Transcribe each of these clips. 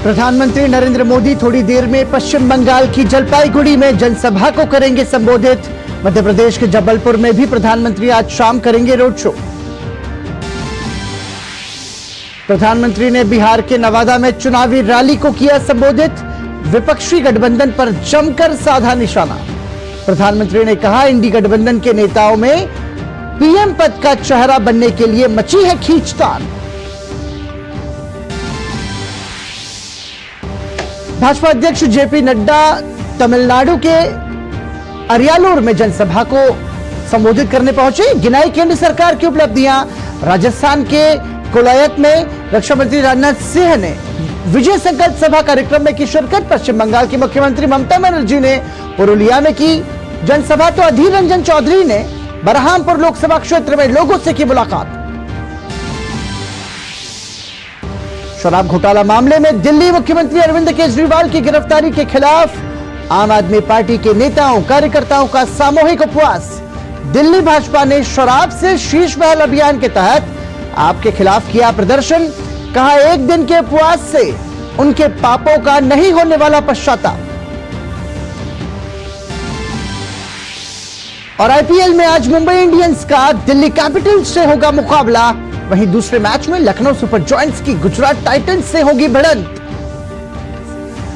प्रधानमंत्री नरेंद्र मोदी थोड़ी देर में पश्चिम बंगाल की जलपाईगुड़ी में जनसभा को करेंगे संबोधित। मध्य प्रदेश के जबलपुर में भी प्रधानमंत्री आज शाम करेंगे रोड शो। प्रधानमंत्री ने बिहार के नवादा में चुनावी रैली को किया संबोधित। विपक्षी गठबंधन पर जमकर साधा निशाना। प्रधानमंत्री ने कहा, इंडी गठबंधन के नेताओं में पीएम पद का चेहरा बनने के लिए मची है खींचतान। भाजपा अध्यक्ष जेपी नड्डा तमिलनाडु के अरियालूर में जनसभा को संबोधित करने पहुंचे। गिनाई केंद्र सरकार की उपलब्धियां। राजस्थान के कोलायत में रक्षा मंत्री राजनाथ सिंह ने विजय संकल्प सभा कार्यक्रम में की शिरकत। पश्चिम बंगाल की मुख्यमंत्री ममता बनर्जी ने पुरुलिया में की जनसभा तो अधीर रंजन चौधरी ने बरहामपुर लोकसभा क्षेत्र में लोगों से की मुलाकात। शराब घोटाला मामले में दिल्ली मुख्यमंत्री अरविंद केजरीवाल की गिरफ्तारी के खिलाफ आम आदमी पार्टी के नेताओं कार्यकर्ताओं का सामूहिक उपवास। दिल्ली भाजपा ने शराब से शीश महल अभियान के तहत आपके खिलाफ किया प्रदर्शन। कहा, एक दिन के उपवास से उनके पापों का नहीं होने वाला पश्चाताप। और आईपीएल में आज मुंबई इंडियंस का दिल्ली कैपिटल्स से होगा मुकाबला। वहीं दूसरे मैच में लखनऊ सुपर जॉयंट्स की गुजरात टाइटंस से होगी भिड़ंत।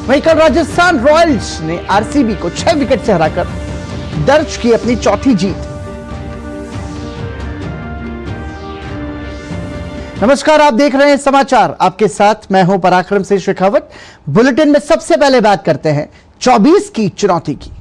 वहीं कल राजस्थान रॉयल्स ने आरसीबी को 6 विकेट से हराकर दर्ज की अपनी चौथी जीत। नमस्कार, आप देख रहे हैं समाचार। आपके साथ मैं हूं पराक्रम सिंह शेखावत। बुलेटिन में सबसे पहले बात करते हैं 24 की चुनौती की।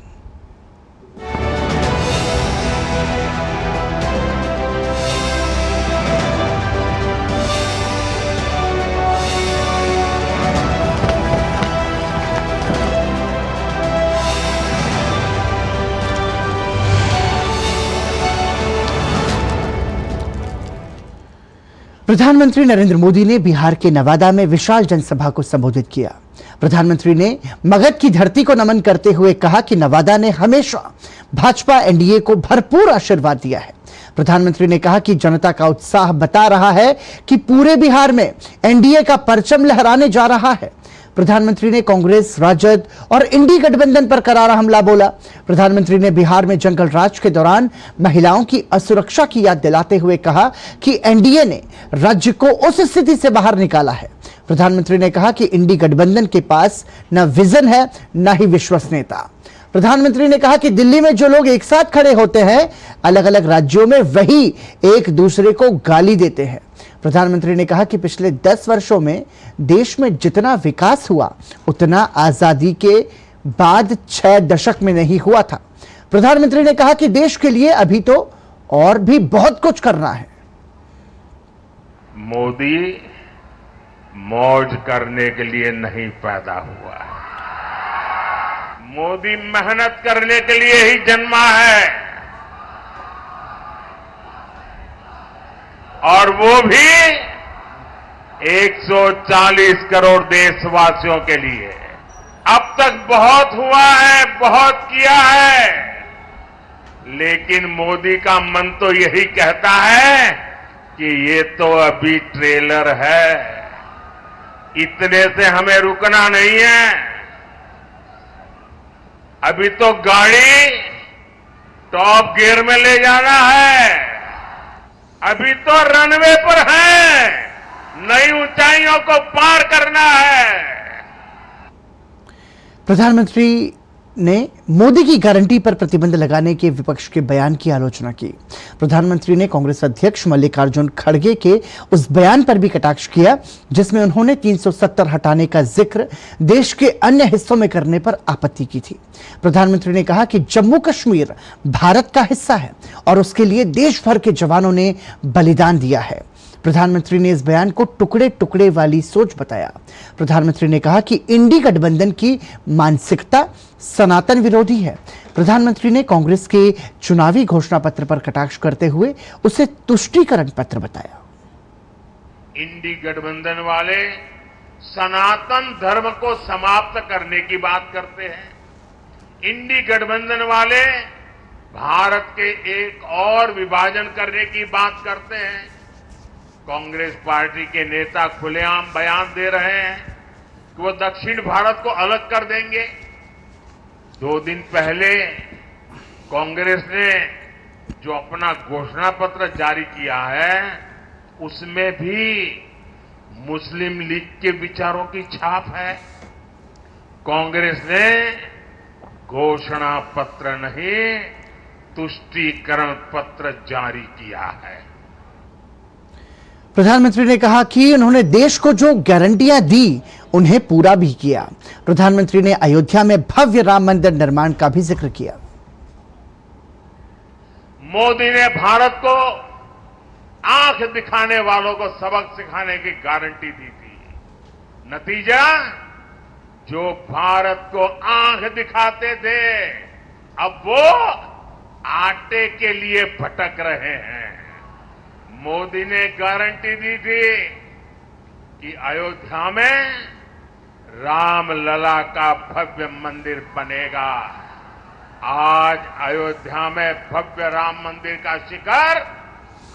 प्रधानमंत्री नरेंद्र मोदी ने बिहार के नवादा में विशाल जनसभा को संबोधित किया। प्रधानमंत्री ने मगध की धरती को नमन करते हुए कहा कि नवादा ने हमेशा भाजपा एनडीए को भरपूर आशीर्वाद दिया है। प्रधानमंत्री ने कहा कि जनता का उत्साह बता रहा है कि पूरे बिहार में एनडीए का परचम लहराने जा रहा है। प्रधानमंत्री ने कांग्रेस, राजद और इंडी गठबंधन पर करारा हमला बोला। प्रधानमंत्री ने बिहार में जंगल राज के दौरान महिलाओं की असुरक्षा की याद दिलाते हुए कहा कि एनडीए ने राज्य को उस स्थिति से बाहर निकाला है। प्रधानमंत्री ने कहा कि इंडी गठबंधन के पास न विजन है न ही विश्वसनीयता। प्रधानमंत्री ने कहा कि दिल्ली में जो लोग एक साथ खड़े होते हैं, अलग अलग राज्यों में वही एक दूसरे को गाली देते हैं। प्रधानमंत्री ने कहा कि पिछले 10 वर्षों में देश में जितना विकास हुआ उतना आजादी के बाद 6 दशक में नहीं हुआ था। प्रधानमंत्री ने कहा कि देश के लिए अभी तो और भी बहुत कुछ करना है। मोदी मौज करने के लिए नहीं पैदा हुआ है। मोदी मेहनत करने के लिए ही जन्मा है, और वो भी 140 करोड़ देशवासियों के लिए। अब तक बहुत हुआ है, बहुत किया है, लेकिन मोदी का मन तो यही कहता है कि ये तो अभी ट्रेलर है, इतने से हमें रुकना नहीं है। अभी तो गाड़ी टॉप गियर में ले जाना है, अभी तो रनवे पर है, नई ऊंचाइयों को पार करना है। प्रधानमंत्री ने मोदी की गारंटी पर प्रतिबंध लगाने के विपक्ष के बयान की आलोचना की। प्रधानमंत्री ने कांग्रेस अध्यक्ष मल्लिकार्जुन खड़गे के उस बयान पर भी कटाक्ष किया जिसमें उन्होंने 370 हटाने का जिक्र देश के अन्य हिस्सों में करने पर आपत्ति की थी। प्रधानमंत्री ने कहा कि जम्मू कश्मीर भारत का हिस्सा है और उसके लिए देश भर के जवानों ने बलिदान दिया है। प्रधानमंत्री ने इस बयान को टुकड़े टुकड़े वाली सोच बताया। प्रधानमंत्री ने कहा कि इंडी गठबंधन की मानसिकता सनातन विरोधी है। प्रधानमंत्री ने कांग्रेस के चुनावी घोषणा पत्र पर कटाक्ष करते हुए उसे तुष्टीकरण पत्र बताया। इंडी गठबंधन वाले सनातन धर्म को समाप्त करने की बात करते हैं। इंडी गठबंधन वाले भारत के एक और विभाजन करने की बात करते हैं। कांग्रेस पार्टी के नेता खुलेआम बयान दे रहे हैं कि वो दक्षिण भारत को अलग कर देंगे। 2 दिन पहले कांग्रेस ने जो अपना घोषणा पत्र जारी किया है उसमें भी मुस्लिम लीग के विचारों की छाप है। कांग्रेस ने घोषणा पत्र नहीं तुष्टीकरण पत्र जारी किया है। प्रधानमंत्री ने कहा कि उन्होंने देश को जो गारंटियां दी उन्हें पूरा भी किया। प्रधानमंत्री ने अयोध्या में भव्य राम मंदिर निर्माण का भी जिक्र किया। मोदी ने भारत को आंख दिखाने वालों को सबक सिखाने की गारंटी दी थी। नतीजा, जो भारत को आंख दिखाते थे अब वो आटे के लिए भटक रहे हैं। मोदी ने गारंटी दी थी कि अयोध्या में राम लला का भव्य मंदिर बनेगा। आज अयोध्या में भव्य राम मंदिर का शिखर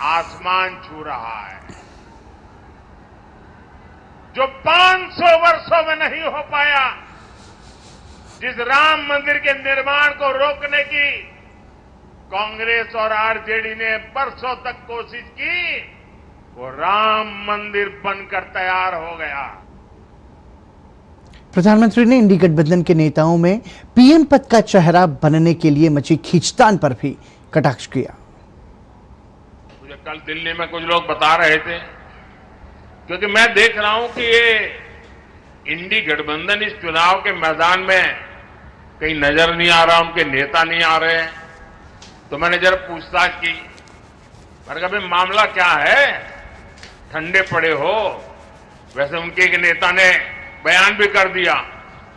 आसमान छू रहा है। जो 500 वर्षों में नहीं हो पाया, जिस राम मंदिर के निर्माण को रोकने की कांग्रेस और आरजेडी ने बरसों तक कोशिश की, वो राम मंदिर बनकर तैयार हो गया। प्रधानमंत्री ने इंडी गठबंधन के नेताओं में पीएम पद का चेहरा बनने के लिए मची खींचतान पर भी कटाक्ष किया। मुझे कल दिल्ली में कुछ लोग बता रहे थे, क्योंकि मैं देख रहा हूं कि ये इंडी गठबंधन इस चुनाव के मैदान में कहीं नजर नहीं आ रहा, उनके नेता नहीं आ रहे हैं। तो मैंने जरा पूछताछ की, मैंने कहा भाई मामला क्या है, ठंडे पड़े हो। वैसे उनके एक नेता ने बयान भी कर दिया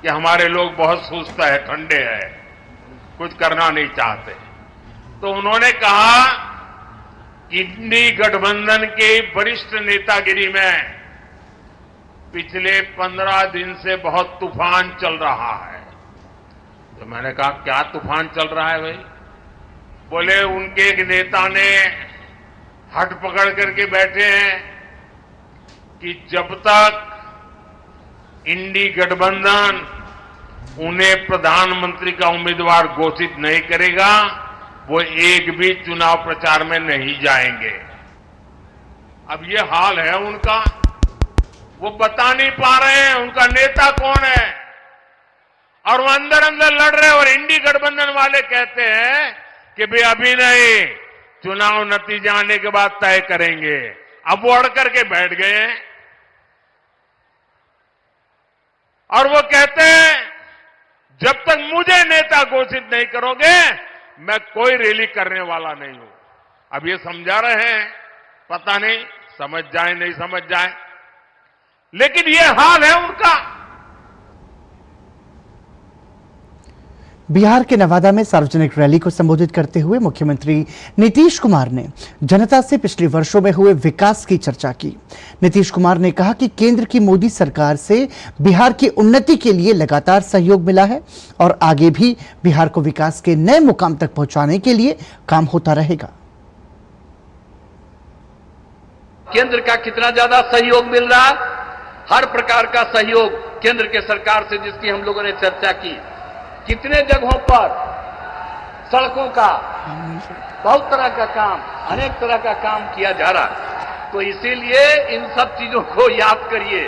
कि हमारे लोग बहुत सुस्त है, ठंडे है, कुछ करना नहीं चाहते। तो उन्होंने कहा कि इंडी गठबंधन के वरिष्ठ नेतागिरी में पिछले 15 दिन से बहुत तूफान चल रहा है। तो मैंने कहा क्या तूफान चल रहा है भाई? बोले उनके एक नेता ने हट पकड़ करके बैठे हैं कि जब तक इंडी गठबंधन उन्हें प्रधानमंत्री का उम्मीदवार घोषित नहीं करेगा, वो एक भी चुनाव प्रचार में नहीं जाएंगे। अब ये हाल है उनका, वो बता नहीं पा रहे हैं उनका नेता कौन है, और वो अंदर अंदर लड़ रहे हैं। और इंडी गठबंधन वाले कहते हैं कि भाई अभी नहीं, चुनाव नतीजे आने के बाद तय करेंगे। अब वो अड़ करके बैठ गए हैं और वो कहते हैं जब तक मुझे नेता घोषित नहीं करोगे मैं कोई रैली करने वाला नहीं हूं। अब ये समझा रहे हैं, पता नहीं समझ जाए नहीं समझ जाए, लेकिन ये हाल है उनका। बिहार के नवादा में सार्वजनिक रैली को संबोधित करते हुए मुख्यमंत्री नीतीश कुमार ने जनता से पिछले वर्षों में हुए विकास की चर्चा की। नीतीश कुमार ने कहा कि केंद्र की मोदी सरकार से बिहार की उन्नति के लिए लगातार सहयोग मिला है और आगे भी बिहार को विकास के नए मुकाम तक पहुंचाने के लिए काम होता रहेगा। केंद्र का कितना ज्यादा सहयोग मिल रहा, हर प्रकार का सहयोग केंद्र के सरकार से जिसकी हम लोगों ने चर्चा की। कितने जगहों पर सड़कों का बहुत तरह का काम, अनेक तरह का काम किया जा रहा। तो इसीलिए इन सब चीजों को याद करिए।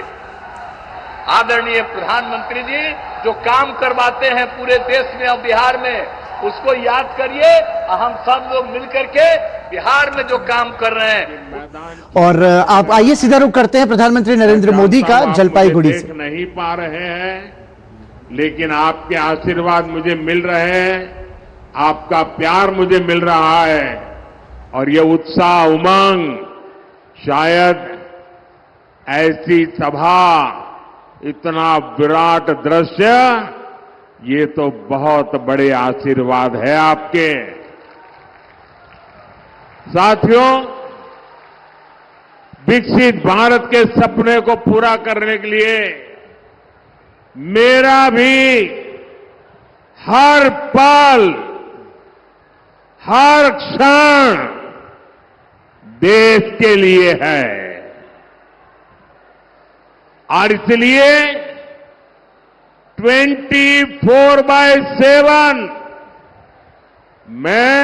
आदरणीय प्रधानमंत्री जी जो काम करवाते हैं पूरे देश में और बिहार में, उसको याद करिए। हम सब लोग मिलकर के बिहार में जो काम कर रहे हैं। और आप आइए सीधा रुख करते हैं प्रधानमंत्री नरेंद्र मोदी का जलपाईगुड़ी से। नहीं पा रहे हैं, लेकिन आपके आशीर्वाद मुझे मिल रहे हैं, आपका प्यार मुझे मिल रहा है, और ये उत्साह उमंग, शायद ऐसी सभा, इतना विराट दृश्य, ये तो बहुत बड़े आशीर्वाद है आपके। साथियों, विकसित भारत के सपने को पूरा करने के लिए मेरा भी हर पल, हर क्षण देश के लिए है। और इसलिए 24/7 मैं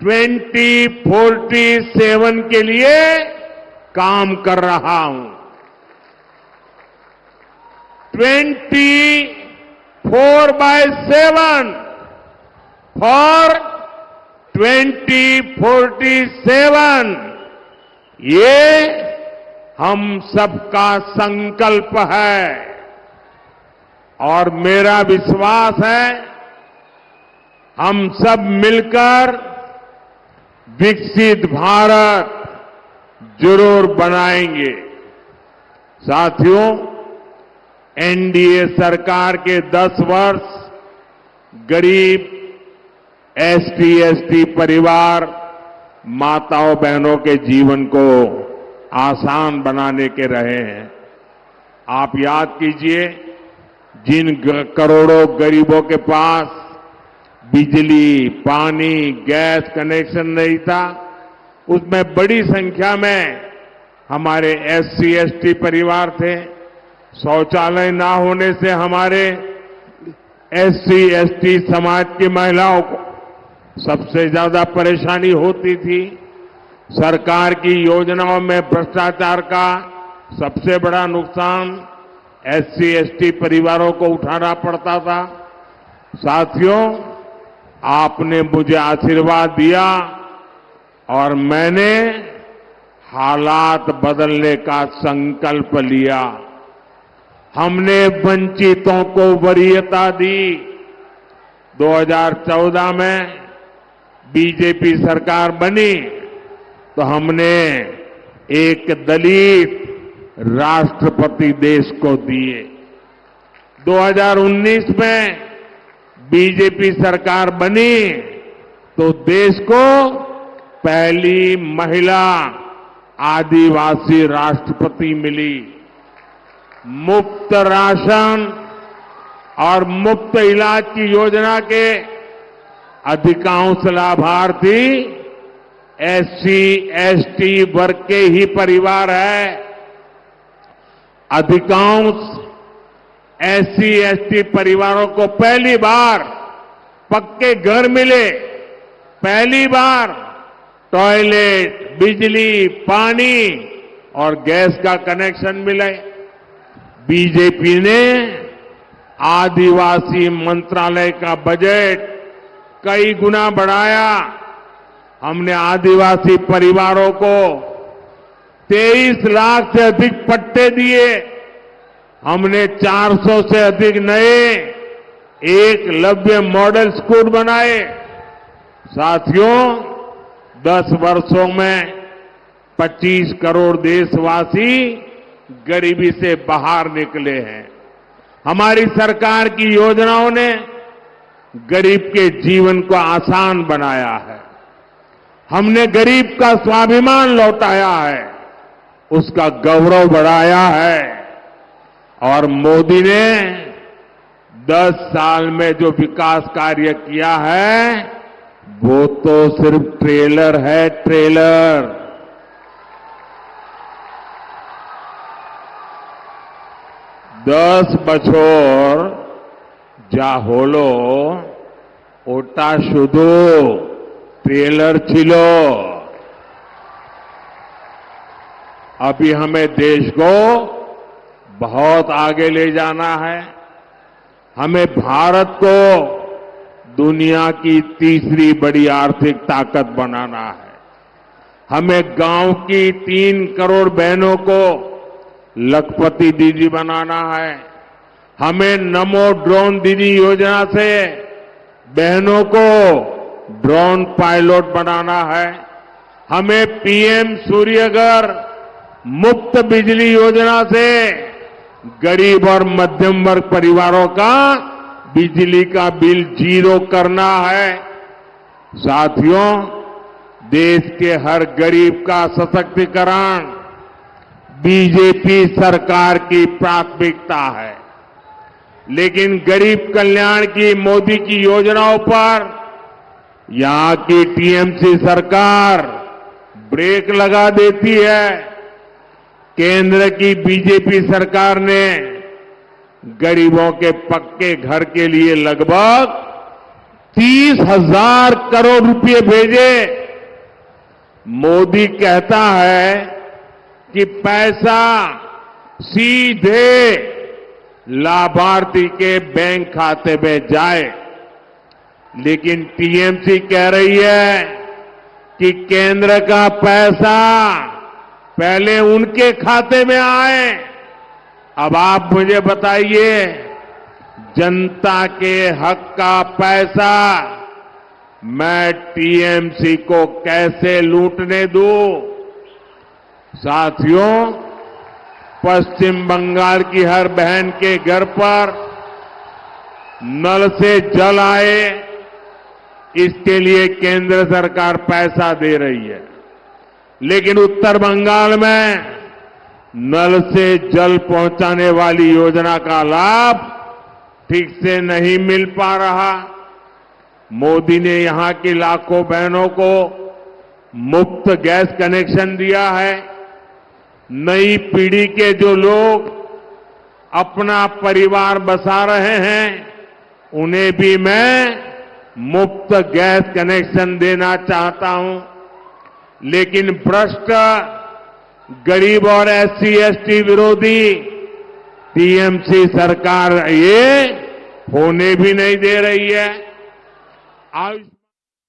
2047 के लिए काम कर रहा हूं। 24/7 फॉर 2047 ये हम सबका संकल्प है और मेरा विश्वास है हम सब मिलकर विकसित भारत जरूर बनाएंगे। साथियों, एनडीए सरकार के 10 वर्ष गरीब एसटी, एसटी परिवार, माताओं बहनों के जीवन को आसान बनाने के रहे हैं। आप याद कीजिए, जिन करोड़ों गरीबों के पास बिजली, पानी, गैस कनेक्शन नहीं था, उसमें बड़ी संख्या में हमारे एससी, एसटी परिवार थे। शौचालय ना होने से हमारे एससी, एसटी समाज की महिलाओं को सबसे ज्यादा परेशानी होती थी। सरकार की योजनाओं में भ्रष्टाचार का सबसे बड़ा नुकसान एससी, एसटी परिवारों को उठाना पड़ता था। साथियों, आपने मुझे आशीर्वाद दिया और मैंने हालात बदलने का संकल्प लिया। हमने वंचितों को वरीयता दी। 2014 में बीजेपी सरकार बनी तो हमने एक दलित राष्ट्रपति देश को दिए। 2019 में बीजेपी सरकार बनी तो देश को पहली महिला आदिवासी राष्ट्रपति मिली। मुफ्त राशन और मुफ्त इलाज की योजना के अधिकांश लाभार्थी एससी, एसटी वर्ग के ही परिवार है। अधिकांश एससी, एसटी परिवारों को पहली बार पक्के घर मिले, पहली बार टॉयलेट, बिजली, पानी और गैस का कनेक्शन मिले। बीजेपी ने आदिवासी मंत्रालय का बजट कई गुना बढ़ाया। हमने आदिवासी परिवारों को 23 लाख से अधिक पट्टे दिए। हमने 400 से अधिक नए एकलव्य मॉडल स्कूल बनाए। साथियों, 10 वर्षों में 25 करोड़ देशवासी गरीबी से बाहर निकले हैं। हमारी सरकार की योजनाओं ने गरीब के जीवन को आसान बनाया है। हमने गरीब का स्वाभिमान लौटाया है, उसका गौरव बढ़ाया है। और मोदी ने 10 साल में जो विकास कार्य किया है वो तो सिर्फ ट्रेलर है, ट्रेलर। 10 বছর যা হলো ওটা শুধু ट्रेलर ছিল। अभी हमें देश को बहुत आगे ले जाना है। हमें भारत को दुनिया की तीसरी बड़ी आर्थिक ताकत बनाना है। हमें गांव की 3 करोड़ बहनों को लखपति दीदी बनाना है। हमें नमो ड्रोन दीदी योजना से बहनों को ड्रोन पायलट बनाना है। हमें पीएम सूर्यघर मुफ्त बिजली योजना से गरीब और मध्यम वर्ग परिवारों का बिजली का बिल 0 करना है। साथियों, देश के हर गरीब का सशक्तिकरण बीजेपी सरकार की प्राथमिकता है। लेकिन गरीब कल्याण की मोदी की योजनाओं पर यहां की टीएमसी सरकार ब्रेक लगा देती है। केंद्र की बीजेपी सरकार ने गरीबों के पक्के घर के लिए लगभग 30,000 करोड़ रुपए भेजे। मोदी कहता है कि पैसा सीधे लाभार्थी के बैंक खाते में जाए, लेकिन टीएमसी कह रही है कि केंद्र का पैसा पहले उनके खाते में आए। अब आप मुझे बताइए, जनता के हक का पैसा मैं टीएमसी को कैसे लूटने दूं? साथियों, पश्चिम बंगाल की हर बहन के घर पर नल से जल आए, इसके लिए केंद्र सरकार पैसा दे रही है, लेकिन उत्तर बंगाल में नल से जल पहुंचाने वाली योजना का लाभ ठीक से नहीं मिल पा रहा। मोदी ने यहां की लाखों बहनों को मुफ्त गैस कनेक्शन दिया है। नई पीढ़ी के जो लोग अपना परिवार बसा रहे हैं, उन्हें भी मैं मुफ्त गैस कनेक्शन देना चाहता हूं। लेकिन भ्रष्ट, गरीब और एससी एसटी विरोधी टीएमसी सरकार ये होने भी नहीं दे रही है।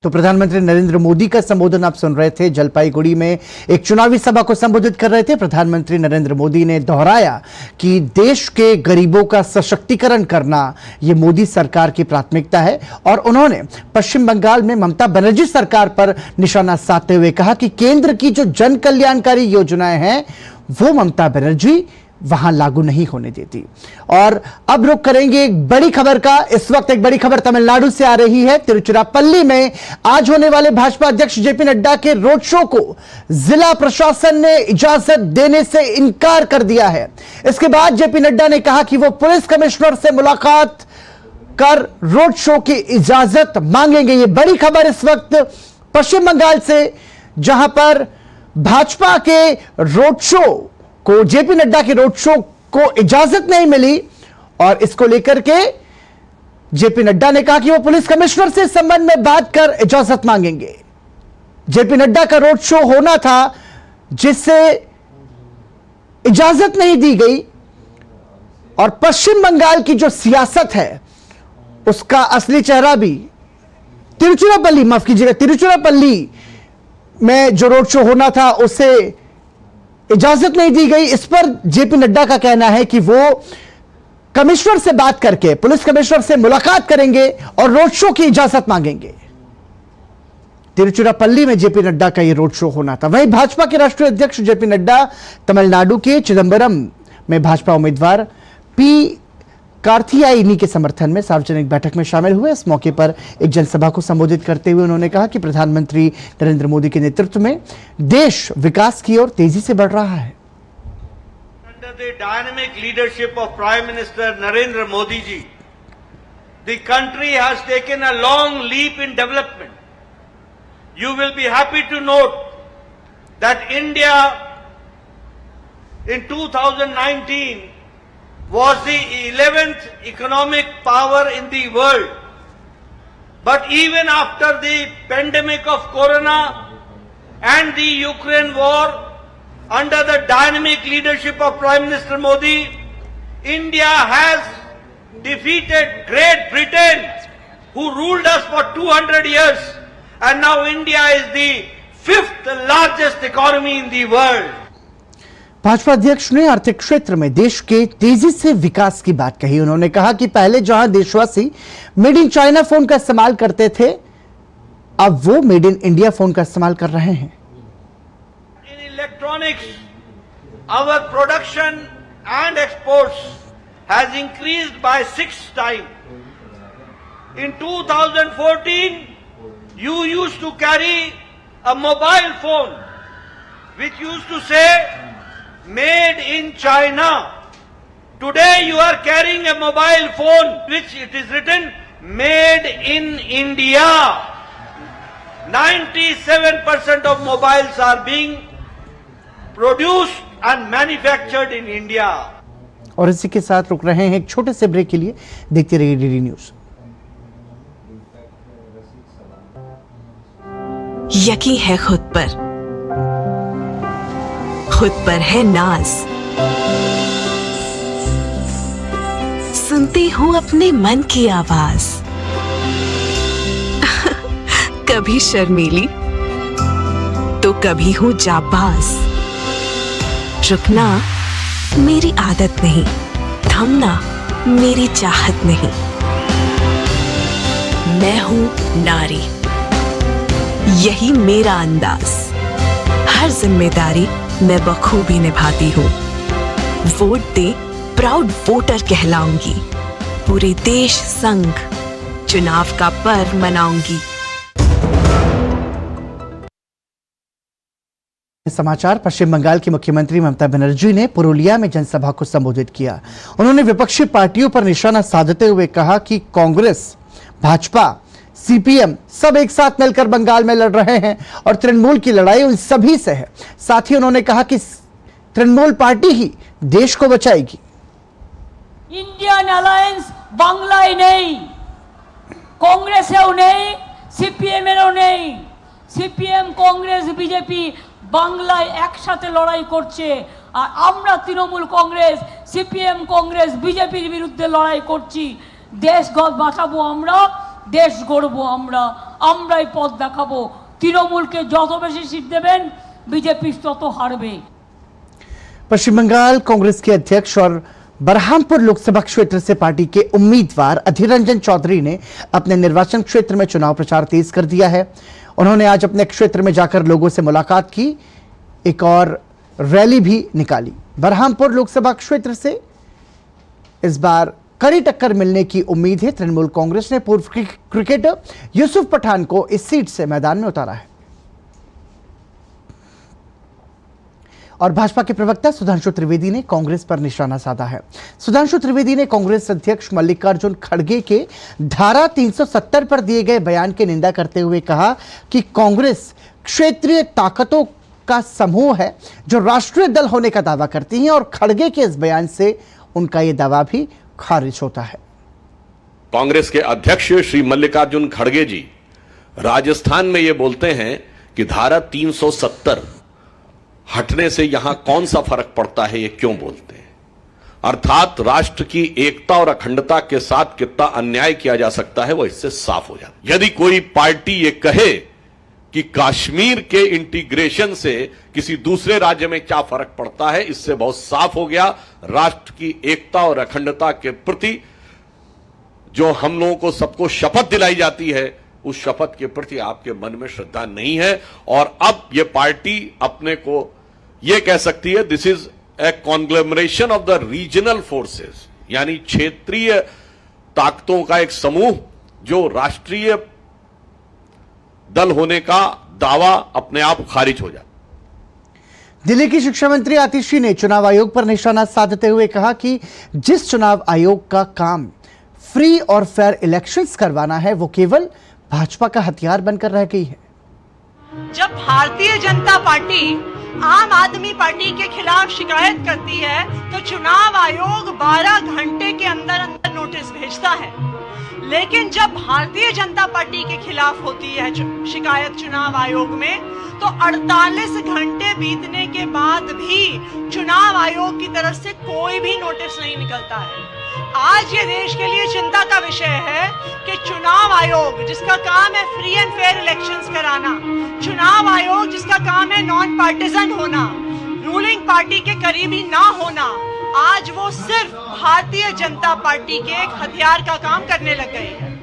तो प्रधानमंत्री नरेंद्र मोदी का संबोधन आप सुन रहे थे। जलपाईगुड़ी में एक चुनावी सभा को संबोधित कर रहे थे। प्रधानमंत्री नरेंद्र मोदी ने दोहराया कि देश के गरीबों का सशक्तिकरण करना यह मोदी सरकार की प्राथमिकता है, और उन्होंने पश्चिम बंगाल में ममता बनर्जी सरकार पर निशाना साधते हुए कहा कि केंद्र की जो जन कल्याणकारी योजनाएं हैं वो ममता बनर्जी वहां लागू नहीं होने देती। और अब रुक करेंगे एक बड़ी खबर का। इस वक्त एक बड़ी खबर तमिलनाडु से आ रही है। तिरुचिरापल्ली में आज होने वाले भाजपा अध्यक्ष जेपी नड्डा के रोड शो को जिला प्रशासन ने इजाजत देने से इनकार कर दिया है। इसके बाद जेपी नड्डा ने कहा कि वो पुलिस कमिश्नर से मुलाकात कर रोड शो की इजाजत मांगेंगे। ये बड़ी खबर इस वक्त पश्चिम बंगाल से, जहां पर भाजपा के रोड शो को, जेपी नड्डा के रोड शो को इजाजत नहीं मिली, और इसको लेकर के जेपी नड्डा ने कहा कि वो पुलिस कमिश्नर से इस संबंध में बात कर इजाजत मांगेंगे। जेपी नड्डा का रोड शो होना था जिससे इजाजत नहीं दी गई, और पश्चिम बंगाल की जो सियासत है उसका असली चेहरा भी तिरुचिरापल्ली, माफ कीजिएगा, तिरुचिरापल्ली में जो रोड शो होना था उसे इजाजत नहीं दी गई। इस पर जेपी नड्डा का कहना है कि वो कमिश्नर से बात करके, पुलिस कमिश्नर से मुलाकात करेंगे और रोड शो की इजाजत मांगेंगे। तिरुचिरापल्ली में जेपी नड्डा का यह रोड शो होना था। वहीं भाजपा के राष्ट्रीय अध्यक्ष जेपी नड्डा तमिलनाडु के चिदंबरम में भाजपा उम्मीदवार पी कार्थियायनी के समर्थन में सार्वजनिक बैठक में शामिल हुए। इस मौके पर एक जनसभा को संबोधित करते हुए उन्होंने कहा कि प्रधानमंत्री नरेंद्र मोदी के नेतृत्व में देश विकास की ओर तेजी से बढ़ रहा है। Under the dynamic leadership of Prime Minister Narendra Modi ji, the country has taken a long leap in development. You will be happy to note that India in 2019 was the 11th economic power in the world. But even after the pandemic of Corona and the Ukraine war, under the dynamic leadership of Prime Minister Modi, India has defeated Great Britain, who ruled us for 200 years, and now India is the 5th largest economy in the world. Bhajpa अध्यक्ष ने आर्थिक क्षेत्र में देश के तेजी से विकास की बात कही। उन्होंने कहा कि पहले जहां देशवासी मेड इन चाइना फोन का इस्तेमाल करते थे, अब वो मेड इन इंडिया फोन का इस्तेमाल कर रहे हैं। In electronics, our production and exports has increased by 6 times. In 2014, you used to carry a mobile phone which used to say made in China. Today you are carrying a mobile phone which it is written made in India. 97% of mobiles are being produced and manufactured in India. और इसी के साथ रुक रहे हैं एक छोटे से ब्रेक के लिए। देखते रहिए डीडी न्यूज। यकीन है खुद पर है नाज, सुनती हूँ अपने मन की आवाज। कभी शर्मीली तो कभी हूँ जाबाज। रुकना मेरी आदत नहीं, थमना मेरी चाहत नहीं। मैं हूँ नारी, यही मेरा अंदाज। हर जिम्मेदारी मैं बखूबी निभाती हूँ। वोट दे, प्राउड वोटर कहलाऊंगी। पूरे देश संग चुनाव का पर्व मनाऊंगी। समाचार। पश्चिम बंगाल की मुख्यमंत्री ममता बनर्जी ने पुरुलिया में जनसभा को संबोधित किया। उन्होंने विपक्षी पार्टियों पर निशाना साधते हुए कहा कि कांग्रेस, भाजपा, सीपीएम सब एक साथ मिलकर बंगाल में लड़ रहे हैं और तृणमूल की लड़ाई उन सभी से है। साथ ही उन्होंने कहा कि तृणमूल पार्टी ही देश को बचाएगी। इंडियन अलायंस बांग्लाয় নেই, কংগ্রেসেও নেই, সিপিএমেরও নেই। সিপিএম, কংগ্রেস, বিজেপি বাংলায় একসাথে লড়াই করছে আর আমরা তৃণমূল কংগ্রেস, সিপিএম, কংগ্রেস, বিজেপির বিরুদ্ধে লড়াই করছি। দেশ বাঁচাবো আমরা, দেশ গড়বো আমরা, আমরাই পথ দেখাবো। তৃণমূলকে যত বেশি সিট দেবেন বিজেপি তত হারবে। पश्चिम बंगाल कांग्रेस के अध्यक्ष और बरहामपुर लोकसभा क्षेत्र से पार्टी के उम्मीदवार अधीर रंजन चौधरी ने अपने निर्वाचन क्षेत्र में चुनाव प्रचार तेज कर दिया है। उन्होंने आज अपने क्षेत्र में जाकर लोगों से मुलाकात की, एक और रैली भी निकाली। बरहामपुर लोकसभा क्षेत्र से इस बार कड़ी टक्कर मिलने की उम्मीद है। तृणमूल कांग्रेस ने पूर्व क्रिकेटर यूसुफ पठान को इस सीट से मैदान में उतारा है और भाजपा के प्रवक्ता सुधांशु त्रिवेदी ने कांग्रेस पर निशाना साधा है। सुधांशु त्रिवेदी ने कांग्रेस अध्यक्ष मल्लिकार्जुन खड़गे के धारा 370 पर दिए गए बयान की निंदा करते हुए कहा कि कांग्रेस क्षेत्रीय ताकतों का समूह है जो राष्ट्रीय दल होने का दावा करती हैं और खड़गे के इस बयान से उनका यह दावा भी खारिज होता है। कांग्रेस के अध्यक्ष श्री मल्लिकार्जुन खड़गे जी राजस्थान में ये बोलते हैं कि धारा 370 हटने से यहां कौन सा फर्क पड़ता है, ये क्यों बोलते हैं। अर्थात राष्ट्र की एकता और अखंडता के साथ कितना अन्याय किया जा सकता है वो इससे साफ हो जाता है। यदि कोई पार्टी ये कहे कि कश्मीर के इंटीग्रेशन से किसी दूसरे राज्य में क्या फर्क पड़ता है, इससे बहुत साफ हो गया राष्ट्र की एकता और अखंडता के प्रति जो हम लोगों को सबको शपथ दिलाई जाती है, उस शपथ के प्रति आपके मन में श्रद्धा नहीं है। और अब ये पार्टी अपने को ये कह सकती है this is a कॉन्ग्लोमरेशन of the regional forces, यानी क्षेत्रीय ताकतों का एक समूह जो राष्ट्रीय दल होने का दावा अपने आप खारिज हो जाता। दिल्ली की शिक्षा मंत्री आतिशी ने चुनाव आयोग पर निशाना साधते हुए कहा कि जिस चुनाव आयोग का काम फ्री और फेयर इलेक्शंस करवाना है वो केवल भाजपा का हथियार बनकर रह गई है। जब भारतीय जनता पार्टी आम आदमी पार्टी के खिलाफ शिकायत करती है तो चुनाव आयोग 12 घंटे के अंदर अंदर नोटिस भेजता है, लेकिन जब भारतीय जनता पार्टी के खिलाफ होती है शिकायत चुनाव आयोग में तो 48 घंटे बीतने के बाद भी चुनाव आयोग की तरफ से कोई भी नोटिस नहीं निकलता है। आज ये देश के लिए चिंता का विषय है कि चुनाव आयोग जिसका काम है फ्री एंड फेयर इलेक्शंस कराना, चुनाव आयोग जिसका काम है नॉन पार्टिजन होना, रूलिंग पार्टी के करीबी ना होना, आज वो सिर्फ भारतीय जनता पार्टी के एक हथियार का काम करने लग गए हैं।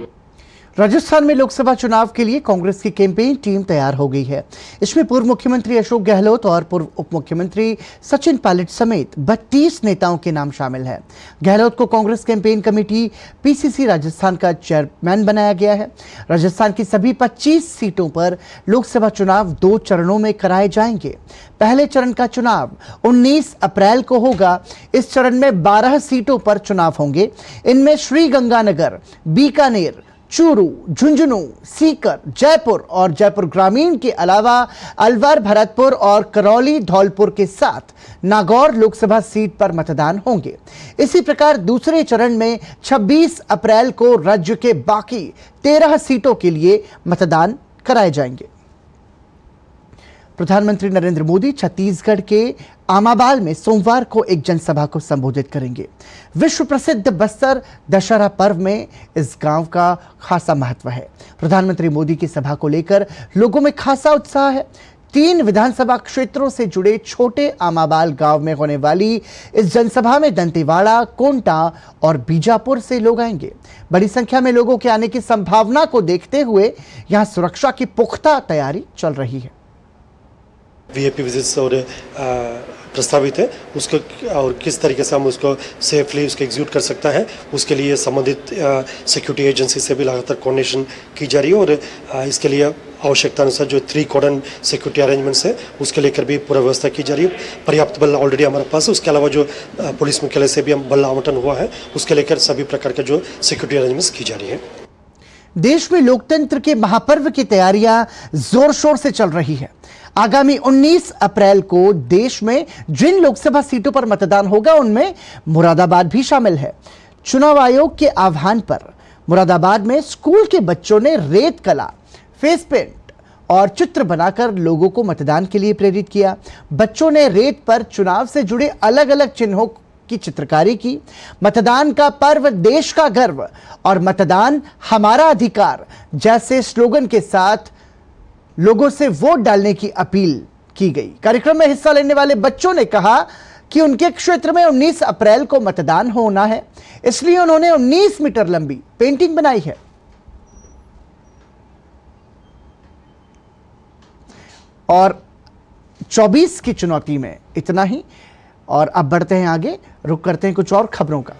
राजस्थान में लोकसभा चुनाव के लिए कांग्रेस की कैंपेन टीम तैयार हो गई है। इसमें पूर्व मुख्यमंत्री अशोक गहलोत और पूर्व उप मुख्यमंत्री सचिन पायलट समेत 32 नेताओं के नाम शामिल हैं। गहलोत को Congress campaign committee PCC Rajasthan का चेयरमैन बनाया गया है। राजस्थान की सभी 25 सीटों पर लोकसभा चुनाव 2 चरणों में कराए जाएंगे। पहले चरण का चुनाव 19 अप्रैल को होगा। इस चरण में 12 सीटों पर चुनाव होंगे। इनमें श्रीगंगानगर, बीकानेर, चूरू, झुंझुनू, सीकर, जयपुर और जयपुर ग्रामीण के अलावा अलवर, भरतपुर और करौली, धौलपुर के साथ नागौर लोकसभा सीट पर मतदान होंगे। इसी प्रकार दूसरे चरण में 26 अप्रैल को राज्य के बाकी 13 सीटों के लिए मतदान कराए जाएंगे। प्रधानमंत्री नरेंद्र मोदी छत्तीसगढ़ के आमाबाल में सोमवार को एक जनसभा को संबोधित करेंगे। विश्व प्रसिद्ध बस्तर दशहरा पर्व में इस गांव का खासा महत्व है। प्रधानमंत्री मोदी की सभा को लेकर लोगों में खासा उत्साह है। 3 विधानसभा क्षेत्रों से जुड़े छोटे आमाबाल गांव में होने वाली इस जनसभा में दंतेवाड़ा, कोंटा और बीजापुर से लोग आएंगे। बड़ी संख्या में लोगों के आने की संभावना को देखते हुए यहां सुरक्षा की पुख्ता तैयारी चल रही है। वीआईपी विजिट्स और प्रस्तावित है उसको, और किस तरीके से हम उसको सेफली उसको एग्जीक्यूट कर सकता है उसके लिए संबंधित सिक्योरिटी एजेंसी से भी लगातार कोऑर्डिनेशन की जा रही है। और इसके लिए आवश्यकता अनुसार जो 3 कॉर्डन सिक्योरिटी अरेंजमेंट्स है उसके लेकर भी पूरा व्यवस्था की जा रही है। पर्याप्त बल ऑलरेडी हमारे पास है। उसके अलावा जो पुलिस मुख्यालय से भी हम बल आवंटन हुआ है उसके लेकर सभी प्रकार का जो सिक्योरिटी अरेंजमेंट्स की जा रही है। देश में लोकतंत्र के महापर्व की तैयारियां जोर शोर से चल रही है। आगामी 19 अप्रैल को देश में जिन लोकसभा सीटों पर मतदान होगा उनमें मुरादाबाद भी शामिल है। चुनाव आयोग के आह्वान पर मुरादाबाद में स्कूल के बच्चों ने रेत कला, फेस पेंट और चित्र बनाकर लोगों को मतदान के लिए प्रेरित किया। बच्चों ने रेत पर चुनाव से जुड़े अलग अलग चिन्हों की चित्रकारी की। मतदान का पर्व देश का गर्व और मतदान हमारा अधिकार जैसे स्लोगन के साथ लोगों से वोट डालने की अपील की गई। कार्यक्रम में हिस्सा लेने वाले बच्चों ने कहा कि उनके क्षेत्र में 19 अप्रैल को मतदान होना है, इसलिए उन्होंने 19 मीटर लंबी पेंटिंग बनाई है। और 24 की चुनौती में इतना ही। और अब बढ़ते हैं आगे, रुक करते हैं कुछ और खबरों का।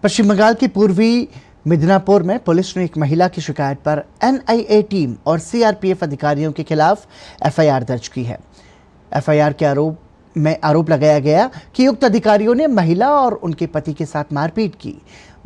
पश्चिम बंगाल की पूर्वी मिदनापुर में पुलिस ने एक महिला की शिकायत पर एनआईए टीम और सीआरपीएफ अधिकारियों के खिलाफ एफआईआर दर्ज की है। एफआईआर के आरोप लगाया गया कि उक्त अधिकारियों ने महिला और उनके पति के साथ मारपीट की।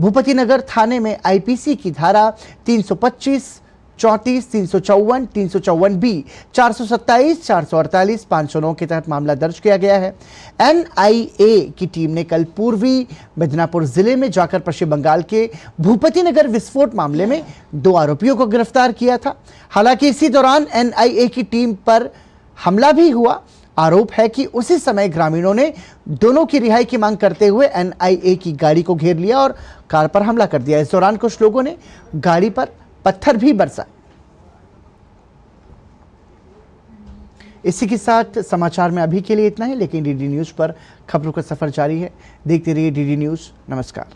भूपति नगर थाने में आईपीसी की धारा 325, 34, 354, 354B, 427, 448, 509 के तहत मामला दर्ज किया गया है। एनआईए की टीम ने कल पूर्वी मिदनापुर जिले में जाकर पश्चिम बंगाल के भूपति नगर विस्फोट मामले में 2 आरोपियों को गिरफ्तार किया था। हालांकि इसी दौरान एनआईए की टीम पर हमला भी हुआ। आरोप है कि उसी समय ग्रामीणों ने दोनों की रिहाई की मांग करते हुए एनआईए की गाड़ी को घेर लिया और कार पर हमला कर दिया। इस दौरान कुछ लोगों ने गाड़ी पर पत्थर भी बरसाए। इसी के साथ समाचार में अभी के लिए इतना ही, लेकिन डीडी न्यूज पर खबरों का सफर जारी है। देखते रहिए डीडी न्यूज। नमस्कार।